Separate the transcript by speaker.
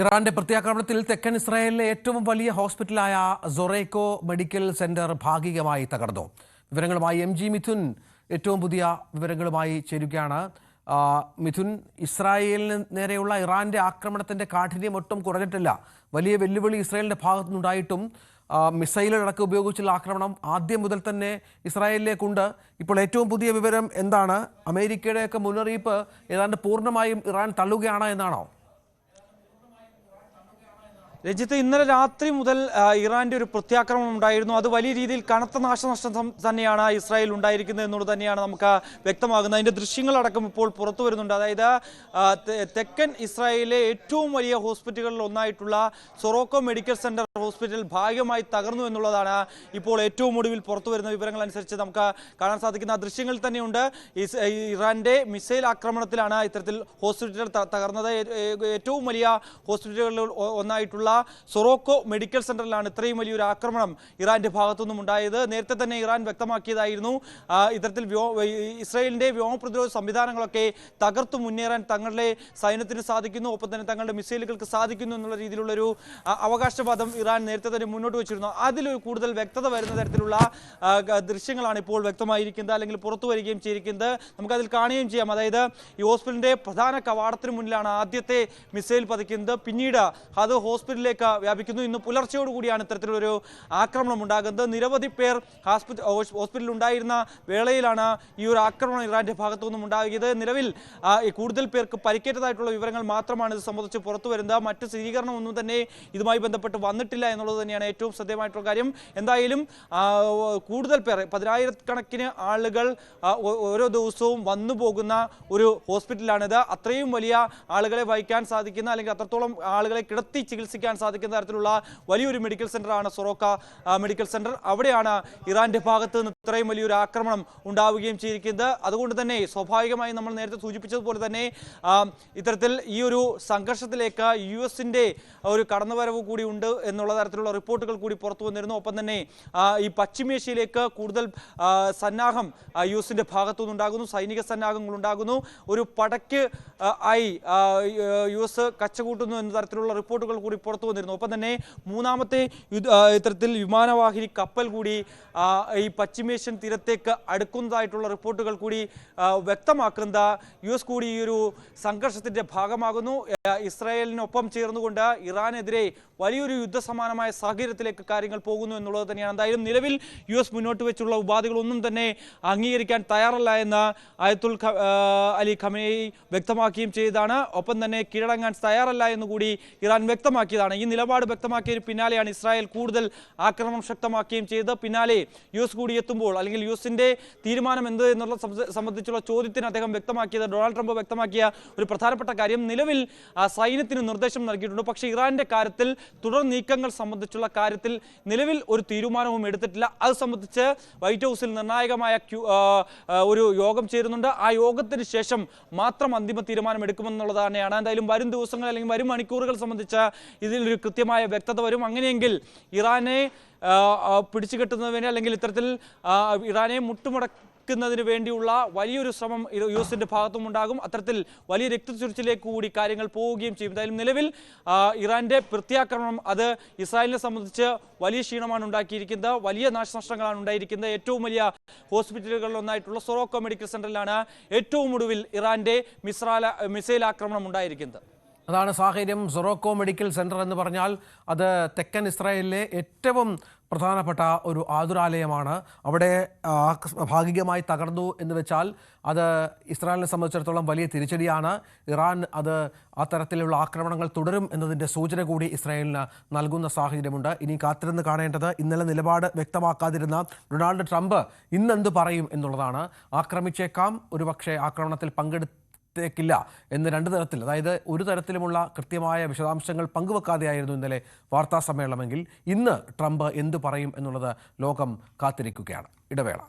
Speaker 1: ഇറാന്റെ പ്രത്യാക്രമണത്തിൽ തെക്കൻ ഇസ്രായേലിലെ ഏറ്റവും വലിയ ഹോസ്പിറ്റലായ സൊറേക്കോ മെഡിക്കൽ സെന്റർ ഭാഗികമായി തകർന്നു. വിവരങ്ങളുമായി MG മിഥുൻ ഏറ്റവും പുതിയ വിവരങ്ങളുമായി ചേരുകയാണ്. മിഥുൻ, ഇസ്രായേലിന് നേരെയുള്ള ഇറാന്റെ ആക്രമണത്തിന്റെ കാഠിന്യം ഒട്ടും കുറഞ്ഞിട്ടില്ല. വലിയ വെല്ലുവിളി ഇസ്രായേലിന്റെ ഭാഗത്തുനിന്നുണ്ടായിട്ടും മിസൈലുകളടക്കം ഉപയോഗിച്ചുള്ള ആക്രമണം ആദ്യം മുതൽ തന്നെ ഇസ്രായേലിലേക്കുണ്ട്. ഇപ്പോൾ ഏറ്റവും പുതിയ വിവരം എന്താണ്? അമേരിക്കയുടെയൊക്കെ മുന്നറിയിപ്പ് ഏതാണ്ട് പൂർണ്ണമായും ഇറാൻ തള്ളുകയാണ് എന്നാണോ?
Speaker 2: രഞ്ജിത്ത്, ഇന്നലെ രാത്രി മുതൽ ഇറാന്റെ ഒരു പ്രത്യാക്രമണം ഉണ്ടായിരുന്നു. അത് വലിയ രീതിയിൽ കനത്ത നാശനഷ്ടം തന്നെയാണ് ഇസ്രായേൽ ഉണ്ടായിരിക്കുന്നത് എന്നുള്ളത് തന്നെയാണ് നമുക്ക് വ്യക്തമാകുന്നത്. അതിന്റെ ദൃശ്യങ്ങളടക്കം ഇപ്പോൾ പുറത്തു വരുന്നുണ്ട്. അതായത് തെക്കൻ ഇസ്രായേലിലെ ഏറ്റവും വലിയ ഹോസ്പിറ്റലുകളിൽ ഒന്നായിട്ടുള്ള സൊറോക്കോ മെഡിക്കൽ സെന്റർ ഹോസ്പിറ്റൽ ഭാഗികമായി തകർന്നു എന്നുള്ളതാണ് ഇപ്പോൾ ഏറ്റവും ഒടുവിൽ പുറത്തു വരുന്ന വിവരങ്ങൾ അനുസരിച്ച് നമുക്ക് കാണാൻ സാധിക്കുന്ന ദൃശ്യങ്ങളിൽ തന്നെയുണ്ട്. ഇറാന്റെ മിസൈൽ ആക്രമണത്തിലാണ് ഇത്തരത്തിൽ ഹോസ്പിറ്റൽ തകർന്നത്. ഏറ്റവും വലിയ ഹോസ്പിറ്റലുകളിൽ ഒന്നായിട്ടുള്ള സൊറോക്കോ മെഡിക്കൽ സെന്ററിലാണ് ഇത്രയും വലിയൊരു ആക്രമണം ഇറാന്റെ ഭാഗത്തുനിന്നും ഉണ്ടായത്. നേരത്തെ തന്നെ ഇറാൻ വ്യക്തമാക്കിയതായിരുന്നു ഇത്തരത്തിൽ ഇസ്രായേലിന്റെ വ്യോമ പ്രതിരോധ സംവിധാനങ്ങളൊക്കെ തകർത്തു മുന്നേറാൻ തങ്ങളുടെ സൈന്യത്തിന് സാധിക്കുന്നു, ഒപ്പം തന്നെ തങ്ങളുടെ മിസൈലുകൾക്ക് സാധിക്കുന്നു എന്നുള്ള രീതിയിലുള്ളൊരു അവകാശവാദം ഇറാൻ നേരത്തെ തന്നെ മുന്നോട്ട് വെച്ചിരുന്നു. അതിലൊരു കൂടുതൽ വ്യക്തത വരുന്ന തരത്തിലുള്ള ദൃശ്യങ്ങളാണ് ഇപ്പോൾ വ്യക്തമായിരിക്കുന്നത്, അല്ലെങ്കിൽ പുറത്തു വരികയും ചെയ്തിരിക്കുന്നത്. നമുക്കതിൽ കാണുകയും ചെയ്യാം. അതായത് ഈ ഹോസ്പിറ്റലിന്റെ പ്രധാന കവാടത്തിന് മുന്നിലാണ് ആദ്യത്തെ മിസൈൽ പതിക്കുന്നത്. പിന്നീട് അത് ഹോസ്പിറ്റലിലേക്ക് വ്യാപിക്കുന്നു. ഇന്ന് പുലർച്ചയോടുകൂടിയാണ് ഇത്തരത്തിലൊരു ആക്രമണം ഉണ്ടാകുന്നത്. നിരവധി പേർ ഹോസ്പിറ്റലിൽ ഉണ്ടായിരുന്ന വേളയിലാണ് ഈ ഒരു ആക്രമണം ഇറാന്റെ ഭാഗത്തുനിന്നും ഉണ്ടാകിയത്. നിലവിൽ കൂടുതൽ പേർക്ക് പരിക്കേറ്റതായിട്ടുള്ള വിവരങ്ങൾ മാത്രമാണ് ഇത് സംബന്ധിച്ച് പുറത്തു വരുന്നത്. മറ്റ് സ്ഥിരീകരണമൊന്നും തന്നെ ഇതുമായി ബന്ധപ്പെട്ട് വന്നിട്ടില്ല എന്നുള്ളത് തന്നെയാണ് ഏറ്റവും ശ്രദ്ധേയമായിട്ടുള്ള കാര്യം. എന്തായാലും കൂടുതൽ പേർ, പതിനായിരക്കണക്കിന് ആളുകൾ ഓരോ ദിവസവും വന്നു പോകുന്ന ഒരു ഹോസ്പിറ്റലാണിത്. അത്രയും വലിയ ആളുകളെ വഹിക്കാൻ സാധിക്കുന്ന, അല്ലെങ്കിൽ അത്രത്തോളം ആളുകളെ കിടത്തി ചികിത്സിക്കാൻ സാധിക്കുന്ന തരത്തിലുള്ള വലിയൊരു മെഡിക്കൽ സെന്ററാണ് സൊറോക്ക മെഡിക്കൽ സെന്റർ. അവിടെയാണ് ഇറാന്റെ ഭാഗത്ത് നിന്ന് ഇത്രയും വലിയൊരു ആക്രമണം ഉണ്ടാവുകയും ചെയ്തിരിക്കുന്നത്. അതുകൊണ്ട് തന്നെ സ്വാഭാവികമായി നമ്മൾ നേരത്തെ സൂചിപ്പിച്ചതുപോലെ തന്നെ ഇത്തരത്തിൽ ഈ ഒരു സംഘർഷത്തിലേക്ക് US-ന്റെ ഒരു കടന്നുവരവ് കൂടി ഉണ്ട് എന്നുള്ള തരത്തിലുള്ള റിപ്പോർട്ടുകൾ കൂടി പുറത്തു വന്നിരുന്നു. ഒപ്പം തന്നെ ഈ പശ്ചിമേഷ്യയിലേക്ക് കൂടുതൽ സന്നാഹം US-ന്റെ ഭാഗത്തുനിന്നുണ്ടാകുന്നു, സൈനിക സന്നാഹങ്ങൾ ഉണ്ടാകുന്നു. ഒരു പടക്ക് ആയി US കച്ചകൂട്ടുന്നു എന്ന തരത്തിലുള്ള റിപ്പോർട്ടുകൾ കൂടി പുറത്തു വന്നിരുന്നു. ഒപ്പം തന്നെ മൂന്നാമത്തെ ഇത്തരത്തിൽ വിമാനവാഹിനി കപ്പൽ കൂടി ഈ പശ്ചിമേഷ്യൻ തീരത്തേക്ക് അടുക്കുന്നതായിട്ടുള്ള റിപ്പോർട്ടുകൾ കൂടി വ്യക്തമാക്കുന്ന US കൂടി ഈ ഒരു സംഘർഷത്തിന്റെ ഭാഗമാകുന്നു. ഇസ്രായേലിനൊപ്പം ചേർന്നുകൊണ്ട് ഇറാനെതിരെ വലിയൊരു യുദ്ധസമാനമായ സാഹചര്യത്തിലേക്ക് കാര്യങ്ങൾ പോകുന്നു എന്നുള്ളത് തന്നെയാണ്. എന്തായാലും നിലവിൽ US മുന്നോട്ട് വെച്ചുള്ള ഉപാധികളൊന്നും തന്നെ അംഗീകരിക്കാൻ തയ്യാറല്ല എന്ന് ആയത്തുൽ അലി ഖമനേയി വ്യക്തമാക്കുകയും ചെയ്തതാണ്. ഒപ്പം തന്നെ കീഴടങ്ങാൻ തയ്യാറല്ല എന്നുകൂടി ഇറാൻ വ്യക്തമാക്കിയതാണ്. ഈ നിലപാട് വ്യക്തമാക്കിയതിന് പിന്നാലെയാണ് ഇസ്രായേൽ കൂടുതൽ ആക്രമണം ശക്തമാക്കുകയും ചെയ്ത് പിന്നാലെ US കൂടി എത്തുമ്പോൾ, അല്ലെങ്കിൽ US-ന്റെ തീരുമാനം എന്ത് എന്നുള്ള സംബന്ധിച്ചുള്ള ചോദ്യത്തിന് അദ്ദേഹം വ്യക്തമാക്കിയത്, ഡൊണാൾഡ് ട്രംപ് വ്യക്തമാക്കിയ ഒരു പ്രധാനപ്പെട്ട കാര്യം, നിലവിൽ സൈന്യത്തിന് നിർദ്ദേശം നൽകിയിട്ടുണ്ട്. പക്ഷേ ഇറാന്റെ കാര്യത്തിൽ തുടർ നീക്കങ്ങൾ സംബന്ധിച്ചുള്ള കാര്യത്തിൽ നിലവിൽ ഒരു തീരുമാനവും എടുത്തിട്ടില്ല. അത് സംബന്ധിച്ച് വൈറ്റ് ഹൗസിൽ നിർണായകമായ ഒരു യോഗം ചേരുന്നുണ്ട്. ആ യോഗത്തിന് ശേഷം മാത്രം അന്തിമ തീരുമാനം എടുക്കുമെന്നുള്ളത് തന്നെയാണ്. എന്തായാലും വരും ദിവസങ്ങൾ, അല്ലെങ്കിൽ വരും മണിക്കൂറുകൾ സംബന്ധിച്ച് ഇതിലൊരു കൃത്യമായ വ്യക്തത വരും. അങ്ങനെയെങ്കിൽ ഇറാനെ പിടിച്ചുകെട്ടുന്നതിന്, അല്ലെങ്കിൽ ഇത്തരത്തിൽ ഇറാനെ മുട്ടുമുടക്കുന്നതിന് വേണ്ടിയുള്ള വലിയൊരു ശ്രമം US-ന്റെ ഭാഗത്തും ഉണ്ടാകും. അത്തരത്തിൽ വലിയ രക്തച്ചൊരിച്ചിലേക്ക് കൂടി കാര്യങ്ങൾ പോവുകയും ചെയ്യും. എന്തായാലും നിലവിൽ ഇറാന്റെ പ്രത്യാക്രമണം അത് ഇസ്രായേലിനെ സംബന്ധിച്ച് വലിയ ക്ഷീണമാണ് ഉണ്ടാക്കിയിരിക്കുന്നത്, വലിയ നാശനഷ്ടങ്ങളാണ് ഉണ്ടായിരിക്കുന്നത്. ഏറ്റവും വലിയ ഹോസ്പിറ്റലുകളിൽ ഒന്നായിട്ടുള്ള സൊറോക്കോ മെഡിക്കൽ സെന്ററിലാണ് ഏറ്റവും ഒടുവിൽ ഇറാന്റെ മിസൈൽ ആക്രമണം ഉണ്ടായിരിക്കുന്നത്.
Speaker 1: അതാണ് സാഹചര്യം. സൊറോക്കോ മെഡിക്കൽ സെന്റർ എന്ന് പറഞ്ഞാൽ അത് തെക്കൻ ഇസ്രായേലിലെ ഏറ്റവും പ്രധാനപ്പെട്ട ഒരു ആതുരാലയമാണ്. അവിടെ ഭാഗികമായി തകർന്നു എന്ന് വെച്ചാൽ അത് ഇസ്രായേലിനെ സംബന്ധിച്ചിടത്തോളം വലിയ തിരിച്ചടിയാണ്. ഇറാൻ അത് അത്തരത്തിലുള്ള ആക്രമണങ്ങൾ തുടരും എന്നതിൻ്റെ സൂചന കൂടി ഇസ്രായേലിന് നൽകുന്ന സാഹചര്യമുണ്ട്. ഇനി കാത്തിരുന്ന് കാണേണ്ടത് ഇന്നലെ നിലപാട് വ്യക്തമാക്കാതിരുന്ന ഡൊണാൾഡ് ട്രംപ് ഇന്നെന്ത് പറയും എന്നുള്ളതാണ്. ആക്രമിച്ചേക്കാം, ഒരുപക്ഷെ ആക്രമണത്തിൽ ില്ല എന്ന് രണ്ട് തരത്തിൽ, അതായത് ഒരു തരത്തിലുമുള്ള കൃത്യമായ വിശദാംശങ്ങൾ പങ്കുവെക്കാതെയായിരുന്നു ഇന്നലെ വാർത്താ സമ്മേളനമെങ്കിൽ ഇന്ന് ട്രംപ് എന്തു പറയും എന്നുള്ളത് ലോകം കാത്തിരിക്കുകയാണ്. ഇടവേള.